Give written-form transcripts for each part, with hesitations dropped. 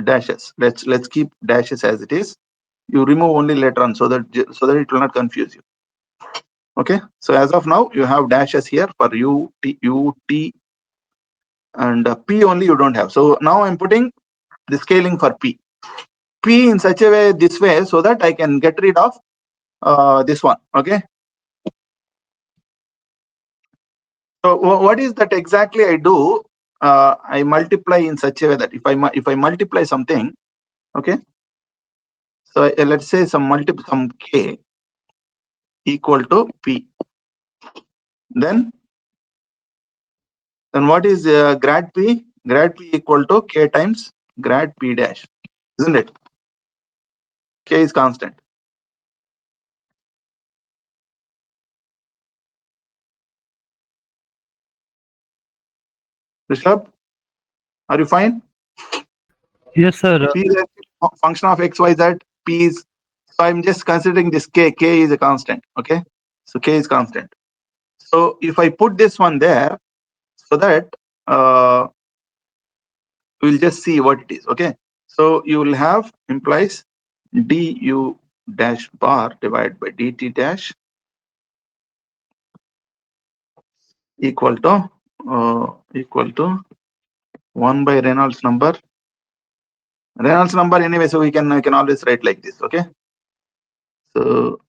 dashes. Let's keep dashes as it is. You remove only later on so that it will not confuse you. Okay, so as of now you have dashes here for u, t, and p only you don't have. So now I'm putting the scaling for p in such a way, this way, so that I can get rid of this one. Okay, so what is that exactly I do? I multiply in such a way that if I multiply something, okay, so let's say some k equal to p, then what is grad p? Grad p equal to k times grad p dash, isn't it? K is constant. Rishabh, are you fine? Yes, sir. P is a function of x, y, z. P is, so I'm just considering this k. K is a constant. Okay, so k is constant. So if I put this one there, so that we'll just see what it is. Okay, so you will have implies du dash bar divided by dt dash equal to 1 by Reynolds number. Reynolds number anyway, so we can always write like this. Okay, so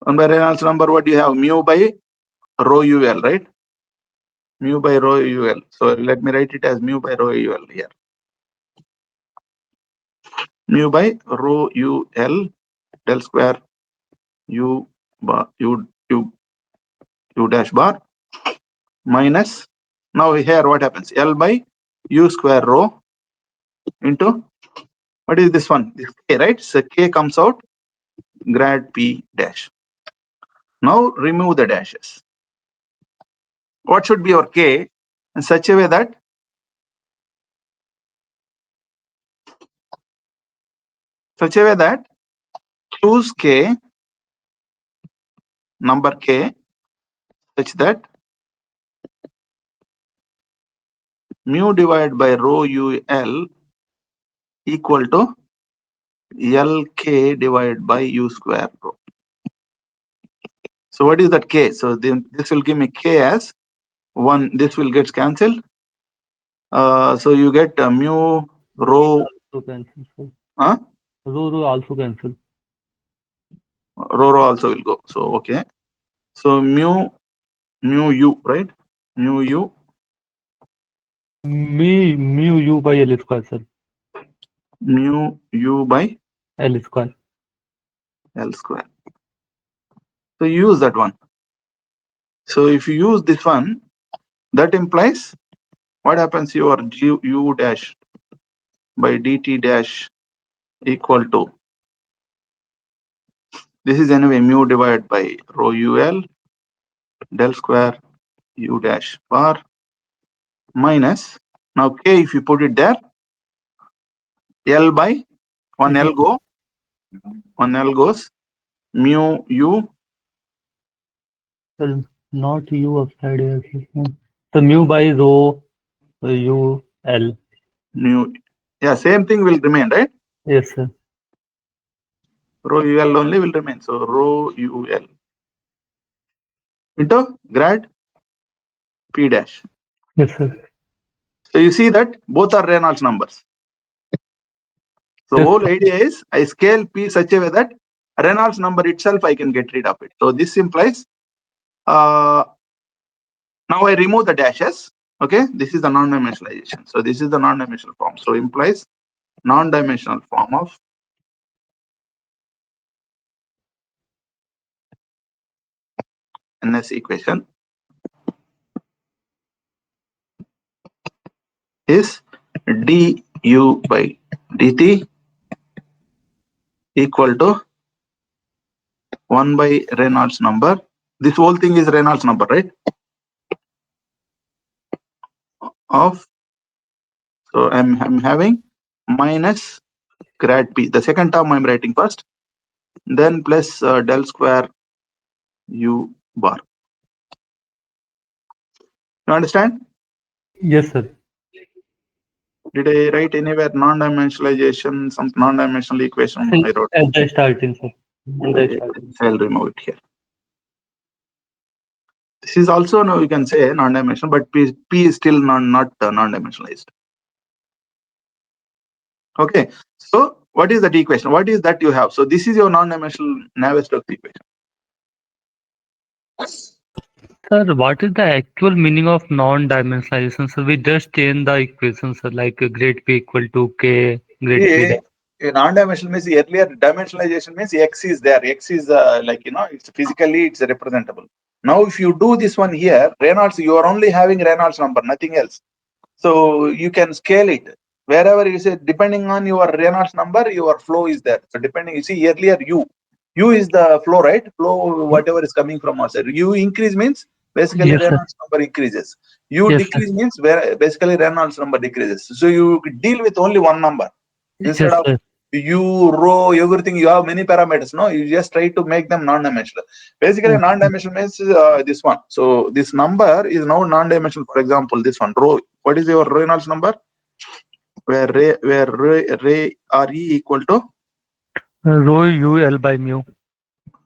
1 by Reynolds number, what do you have? Mu by rho ul, right? Mu by rho ul. So let me write it as mu by rho ul here. Mu by rho ul del square u bar u dash bar minus, now here what happens? L by u square rho into, what is this one? This k, right? So k comes out grad p dash. Now remove the dashes. What should be your k in such a way that choose k, number k, such that mu divided by rho ul equal to lk divided by u square rho. So what is that k? So then this will give me k as 1. This will get cancelled. So you get mu rho. Also cancel, sir. Huh? Rho also cancel. Rho also will go. So okay. So mu u, right? Mu u Mu u by L square, sir. mu u by L square. L square. So you use that one. So if you use this one, that implies what happens? Your u dash by dt dash equal to, this is anyway mu divided by rho ul del square u dash bar minus, now k if you put it there, L by 1 L go, 1 L goes mu u. Sir, not u upside here. Sir. So mu by rho u L. Mu, yeah, same thing will remain, right? Yes, sir. Rho ul only will remain. So rho ul into grad p dash. Yes, sir. So you see that both are Reynolds numbers. So Yes, whole idea is I scale p such a way that Reynolds number itself I can get rid of it. So this implies now I remove the dashes. Okay, this is the non-dimensionalization. So this is the non-dimensional form. So implies non-dimensional form of NS equation is du by dt equal to 1 by Reynolds number. This whole thing is Reynolds number, right? Of, so I'm having minus grad p. The second term I'm writing first, then plus del square u bar. You understand? yes, sir. Did I write anywhere non-dimensionalization, some non-dimensional equation? I wrote. At the starting, sir. In the starting. I'll remove it here. This is also now you can say non-dimensional, but P is still not non-dimensionalized. Okay. So what is that equation? What is that you have? So this is your non-dimensional Navier-Stokes equation. Sir, what is the actual meaning of non-dimensionalization? So we just change the equations, sir, like great P equal to K, great P. Non-dimensional means earlier dimensionalization means X is there. X is it's physically it's representable. Now if you do this one here, Reynolds, you are only having Reynolds number, nothing else. So you can scale it. Wherever you say, depending on your Reynolds number, your flow is there. So depending, you see earlier U is the flow, right? Flow, whatever is coming from outside. U increase means basically Yes, sir. Reynolds number increases. U Yes, decrease means where basically Reynolds number decreases. So you deal with only one number instead Yes, of sir. U, rho, everything. You have many parameters. No, you just try to make them non-dimensional. Basically, non-dimensional means this one. So this number is now non-dimensional. For example, this one rho. What is your Reynolds number? Where Re equal to Rho UL by mu.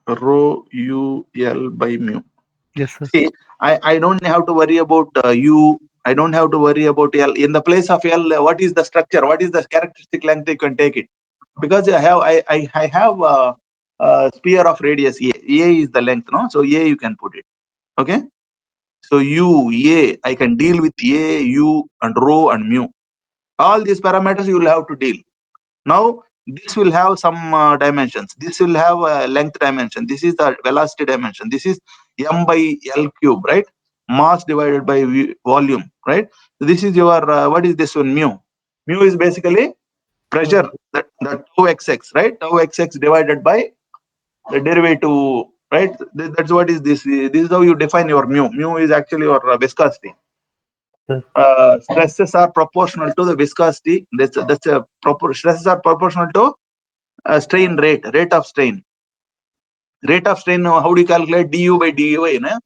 rho UL by mu. Yes, sir. See, I don't have to worry about U. I don't have to worry about L. In the place of L, what is the structure? What is the characteristic length? You can take it. Because I have a sphere of radius A. A is the length, no? So A you can put it. Okay. So U, A, I can deal with A, U, and rho and mu. All these parameters you will have to deal. Now this will have some dimensions. This will have a length dimension. This is the velocity dimension. This is m by L cube, right? Mass divided by volume, right? So this is your what is this one? Mu. Mu is basically pressure, the tau xx, right? Tau xx divided by the derivative, right? That's what is this. This is how you define your mu. Mu is actually your viscosity. Stresses are proportional to the viscosity. Stresses are proportional to strain rate of strain. Rate of strain, how do you calculate? Du by dy, na?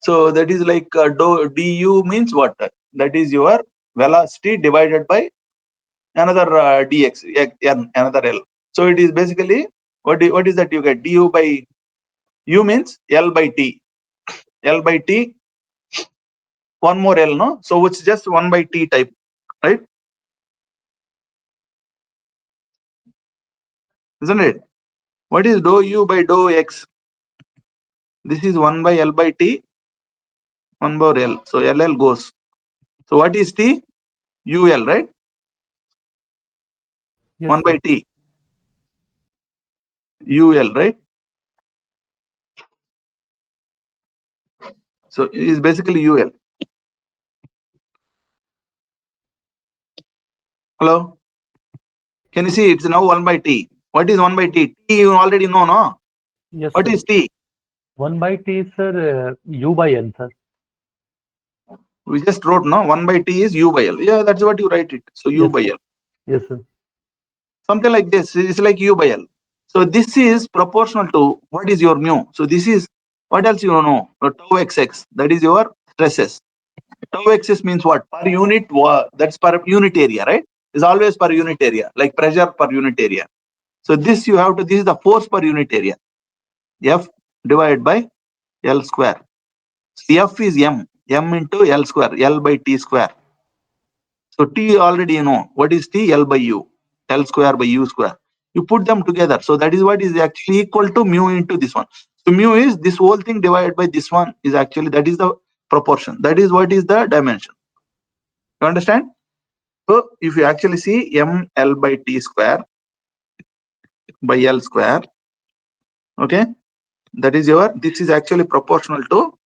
So that is like du means what? That is your velocity divided by another dx, another L. So it is basically what is that you get? Du by u means L by t. L by t, one more L, no? So it's just 1 by t type, right? Isn't it? What is dou u by dou x? This is 1 by L by t, 1 by L. So LL goes. So what is t? UL, right? Yes, 1 by t. UL, right? So it is basically UL. Hello? Can you see it's now 1 by t? What is 1 by t? T you already know, no? Yes, What sir. is t? 1 by T is, sir, U by L, sir. We just wrote, no? 1 by t is U by L. Yeah, that's what you write it. So U Yes, by sir. L. Yes, sir. Something like this. It's like U by L. So this is proportional to what is your mu. So this is what else you know? Tau xx. That is your stresses. Tau xx means what? Per unit. That's per unit area, right? It's always per unit area, like pressure per unit area. So this you have to. This is the force per unit area. F divided by L square. So F is m. M into L square. L by T square. So T already you know. What is T? L by U. L square by U square. You put them together. So that is what is actually equal to mu into this one. So mu is this whole thing divided by this one is actually, that is the proportion. That is what is the dimension. You understand? So if you actually see m L by T square by L square, okay, that is your, this is actually proportional to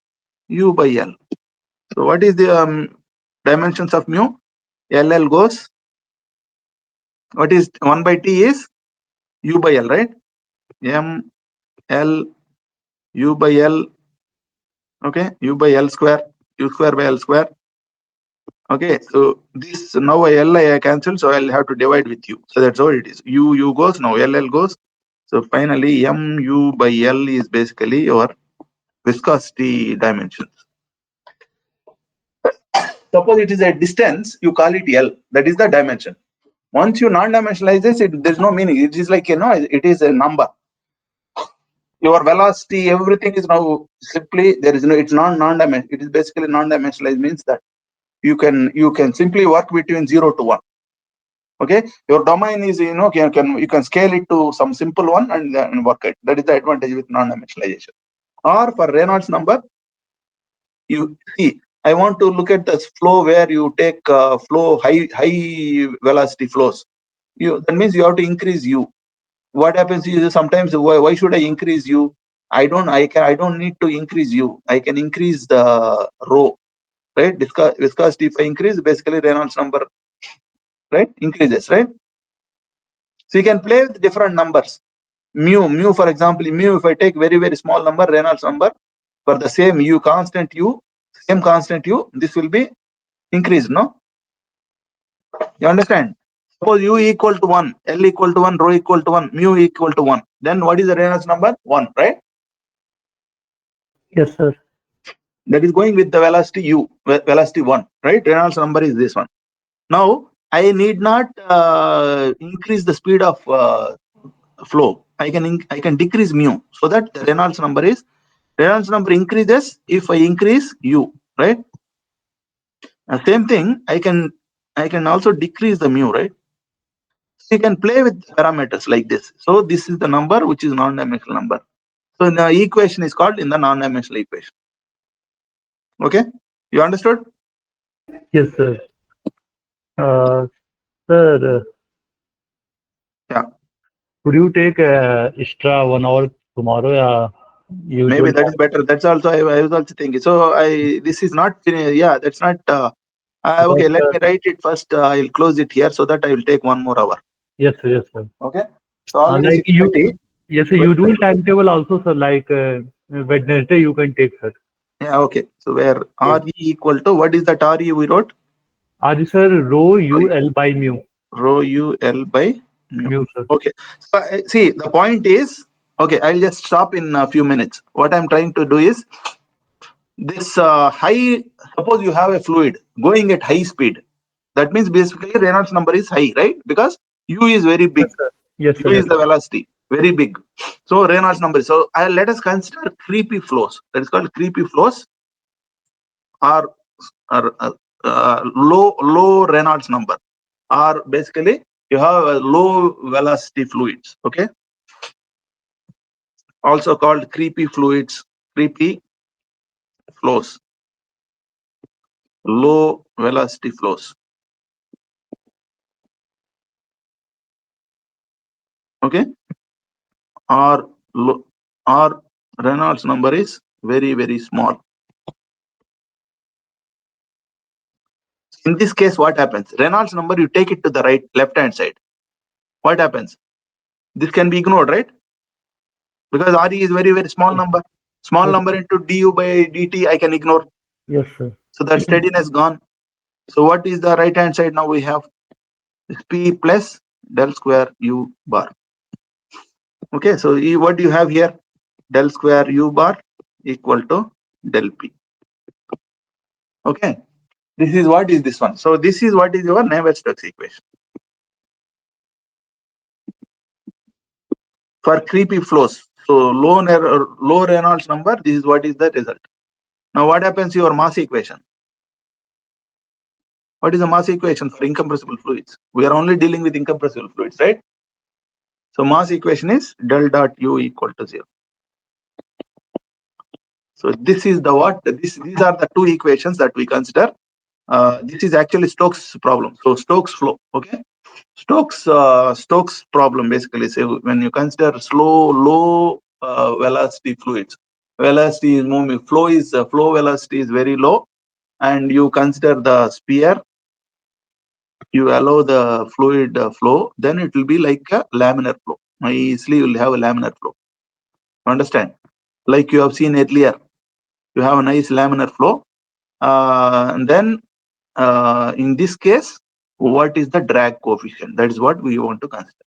U by L. So what is the dimensions of mu? LL goes, what is 1 by T is U by L, right? M L U by L, okay, U by L square, U square by L square. Okay, so this now L I cancel, so I'll have to divide with U. So that's how it is. U goes, now LL goes. So finally mu by L is basically your viscosity dimensions. Suppose it is a distance, you call it L. That is the dimension. Once you non-dimensionalize this, there's no meaning. It is like, it is a number. Your velocity, everything is now simply, there is no, it's non-dimensional. It is basically non-dimensionalized, means that you can simply work between 0 to 1. Okay, your domain is, you can scale it to some simple one and work it. That is the advantage with non-dimensionalization. Or for Reynolds number, you see, I want to look at this flow where you take flow high velocity flows. That means you have to increase U. What happens is sometimes, why should I increase U? I don't need to increase U. I can increase the rho, right? Viscosity, if I increase, basically Reynolds number, right, increases, right? So you can play with different numbers. Mu, for example, if I take very, very small number, Reynolds number, for the same same constant U, this will be increased, no? You understand? Suppose U equal to 1, L equal to 1, rho equal to 1, mu equal to 1. Then what is the Reynolds number? 1, right? Yes, sir. That is going with the velocity U, velocity 1, right? Reynolds number is this one. Now, I need not increase the speed of flow. I can decrease mu, so that the Reynolds number increases if I increase U, right? Same thing, I can also decrease the mu, right? So you can play with parameters like this. So this is the number which is non-dimensional number. So the equation is called in the non-dimensional equation. Okay, you understood? Yes, sir. Sir, Yeah. could you take extra 1 hour tomorrow? You Maybe told that is better. That's also I was also thinking. So this is not, yeah, that's not. Okay, let me write it first. I'll close it here so that I will take 1 more hour. Yes, sir. Yes, sir. Okay. So already Like you, 6:30. yes, sir. You do timetable also, sir. Like Wednesday, you can take, sir. Yeah. Okay. So where RE equal to, what is that RE we wrote? RE, sir, rho UL by mu. Rho UL by mu. Mu, sir. Okay. So see, the point is, okay, I'll just stop in a few minutes. What I'm trying to do is, this high, suppose you have a fluid going at high speed. That means basically Reynolds number is high, right? Because U is very big. Yes, sir. Yes, sir. U Yes, is the velocity, very big. So Reynolds number. So let us consider creepy flows. That is called creepy flows, or low Reynolds number, or basically you have a low velocity fluids. Okay, also called creepy fluids, creepy flows, low velocity flows. Okay, or Reynolds number is very, very small. In this case, what happens? Reynolds number, you take it to the left hand side. What happens? This can be ignored, right? Because RE is very, very small number. Small number into du by dt, I can ignore. Yes, sir. So that steadiness gone. So what is the right hand side now? We have P plus del square U bar. Okay, so what do you have here? Del square U bar equal to del P. Okay, this is what is this one. So this is what is your Navier-Stokes equation. For creepy flows, so low Reynolds number, this is what is the result. Now what happens to your mass equation? What is the mass equation for incompressible fluids? We are only dealing with incompressible fluids, right? So mass equation is del dot U equal to 0. So this is the what? These are the two equations that we consider. This is actually Stokes problem. So Stokes flow, okay? Stokes problem basically. So when you consider low velocity fluids, velocity is moving, flow velocity is very low, and you consider the sphere, you allow the fluid flow, then it will be like a laminar flow. Easily you will have a laminar flow. Understand? Like you have seen earlier, you have a nice laminar flow. And then in this case, what is the drag coefficient? That is what we want to consider.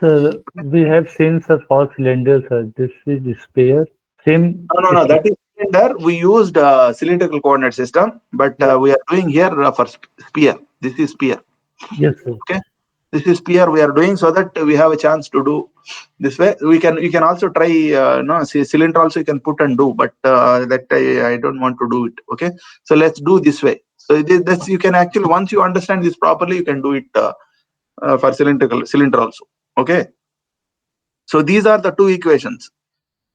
Sir, we have seen, sir, for cylinders, sir. This is sphere. Same. No. That is cylinder, we used cylindrical coordinate system, but we are doing here for sphere. This is sphere. Yes, sir. Okay, this is sphere we are doing so that we have a chance to do this way. We can also try no, see, cylinder also you can put and do, but that I don't want to do it. Okay, so let's do this way. So this you can actually, once you understand this properly, you can do it for cylinder also. Okay, so these are the two equations.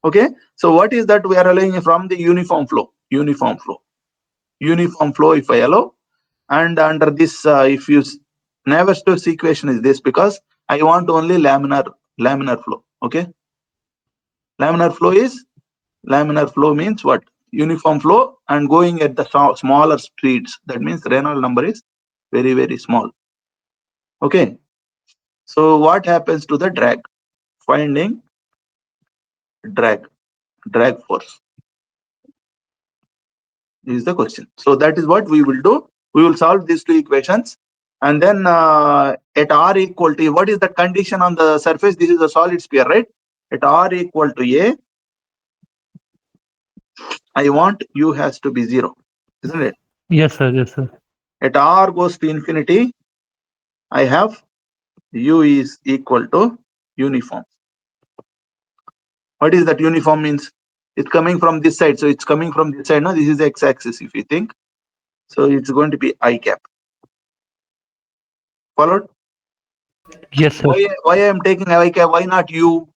Okay, so what is that we are allowing from the uniform flow? Uniform flow if I allow, and under this if you Navier-Stokes equation is this, because I want only laminar flow. Okay, laminar flow means what? Uniform flow and going at the smaller speeds. That means Reynolds number is very, very small. Okay, so what happens to the drag? Finding drag force is the question. So that is what we will do. We will solve these two equations, and then at r equal to, what is the condition on the surface? This is a solid sphere, right? At r equal to a, I want u has to be 0, isn't it? Yes, sir. Yes, sir. At r goes to infinity, I have u is equal to uniform. What is that uniform means? It's coming from this side, so it's coming from this side. No, this is the x-axis if you think. So it's going to be I cap. Followed? Yes, sir. Why I am taking I cap? Why not u?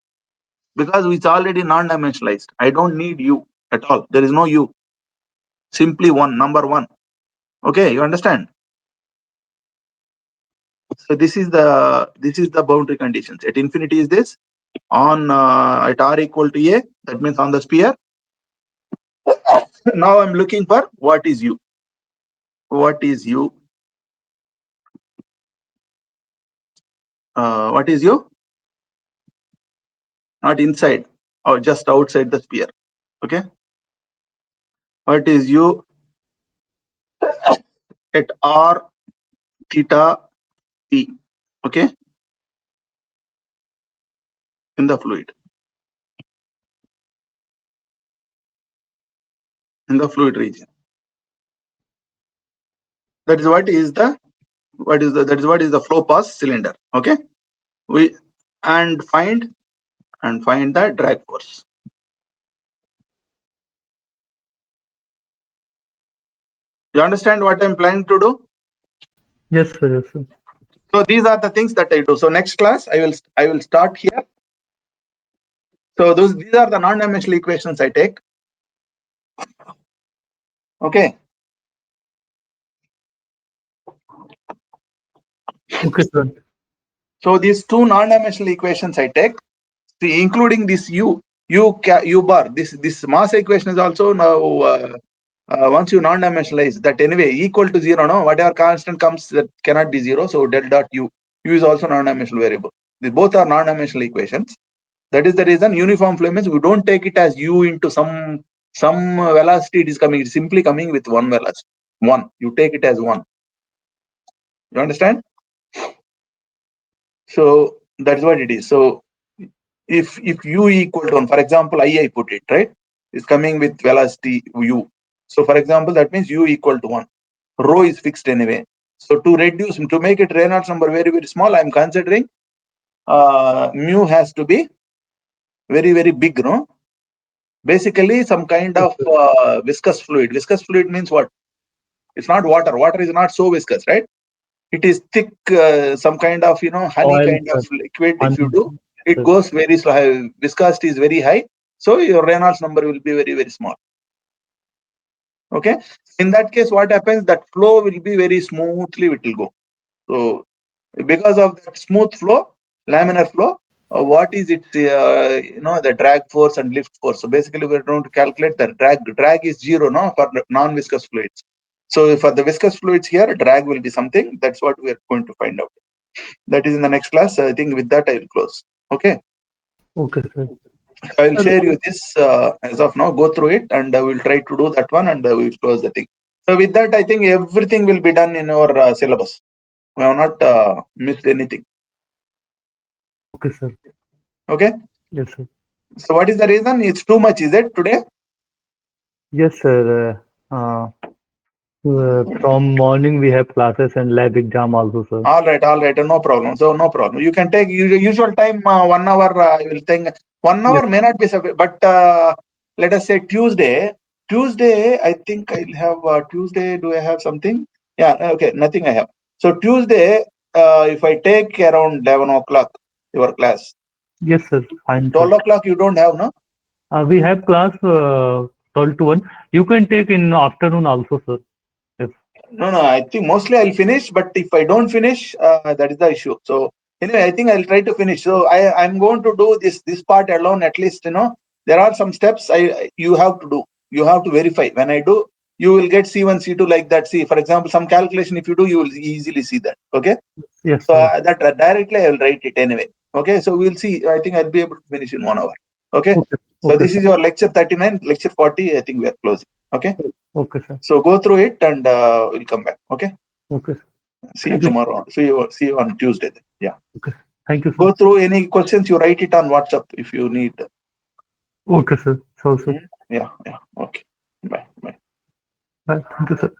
Because it's already non-dimensionalized. I don't need u at all. There is no u. Simply one, number one. Okay, you understand? So this is the boundary conditions. At infinity is this. On at r equal to a, that means on the sphere. Now I'm looking for what is u. What is u? What is u? Not inside or just outside the sphere. Okay. What is u at r theta p? Okay. In the fluid. In the fluid region. That is what is the flow path cylinder. Okay. We and find the drag force. You understand what I'm planning to do? Yes, sir. Yes, sir. So these are the things that I do. So next class I will start here. So these are the non-dimensional equations I take. Okay. Okay, sir. So these two non-dimensional equations I take, see, including this u bar. This mass equation is also now once you non-dimensionalize that anyway equal to 0. No, whatever constant comes that cannot be 0. So del dot u is also non-dimensional variable. They both are non-dimensional equations. That is the reason uniform flow means we don't take it as u into some velocity. It is coming. It's simply coming with one velocity. One. You take it as one. You understand? So that's what it is. So if u equal to 1, for example, I put it, right, is coming with velocity u. So for example, that means u equal to 1. Rho is fixed anyway. So to make it Reynolds number very, very small, I'm considering mu has to be very, very big, no? Basically some kind of viscous fluid. Viscous fluid means what? It's not water. Water is not so viscous, right? It is thick, some kind of, honey Oil, kind of sir. liquid. If you do, it Sir. goes very slow. Viscosity is very high. So your Reynolds number will be very, very small. Okay. In that case, what happens? That flow will be very smoothly, it will go. So because of that smooth flow, laminar flow, what is it? The drag force and lift force. So basically, we're going to calculate the drag. Drag is 0, no, for non-viscous fluids. So for the viscous fluids here, drag will be something. That's what we are going to find out. That is in the next class. I think with that I will close. Okay. Okay, sir. I will share you this as of now. Go through it, and I will try to do that one, and we will close the thing. So with that, I think everything will be done in our syllabus. We have not missed anything. Okay, sir. Okay. Yes, sir. So what is the reason? It's too much, is it today? Yes, sir. From morning we have classes and lab exam also, sir. All right, no problem. So no problem. You can take usual time 1 hour. I will think 1 hour Yes, may not be sufficient, but let us say Tuesday. Tuesday, I think I'll have Tuesday. Do I have something? Yeah, okay, nothing I have. So Tuesday, if I take around 11 o'clock, your class, yes, sir. Fine, sir. 12 o'clock you don't have, no? We have class 12 to 1. You can take in afternoon also, sir. Yes. No. I think mostly I'll finish, but if I don't finish, that is the issue. So anyway, I think I'll try to finish. So I'm going to do this part alone. At least there are some steps you have to do. You have to verify. When I do, you will get C1, C2 like that. See, for example, some calculation. If you do, you will easily see that. Okay. Yes, So sir. that directly I will write it anyway. Okay. So we'll see. I think I'll be able to finish in 1 hour. Okay. Okay. So Okay, this sir. is your lecture 39, lecture 40. I think we are closing. Okay. Okay, sir. So go through it and we'll come back. Okay. Okay, sir. See you Thank you. tomorrow. See you on Tuesday. Then. Yeah. Okay. Thank you, sir. Go through any questions. You write it on WhatsApp if you need. Okay, sir. So, sir. Yeah. Okay. Bye. Bye. Thank you, sir.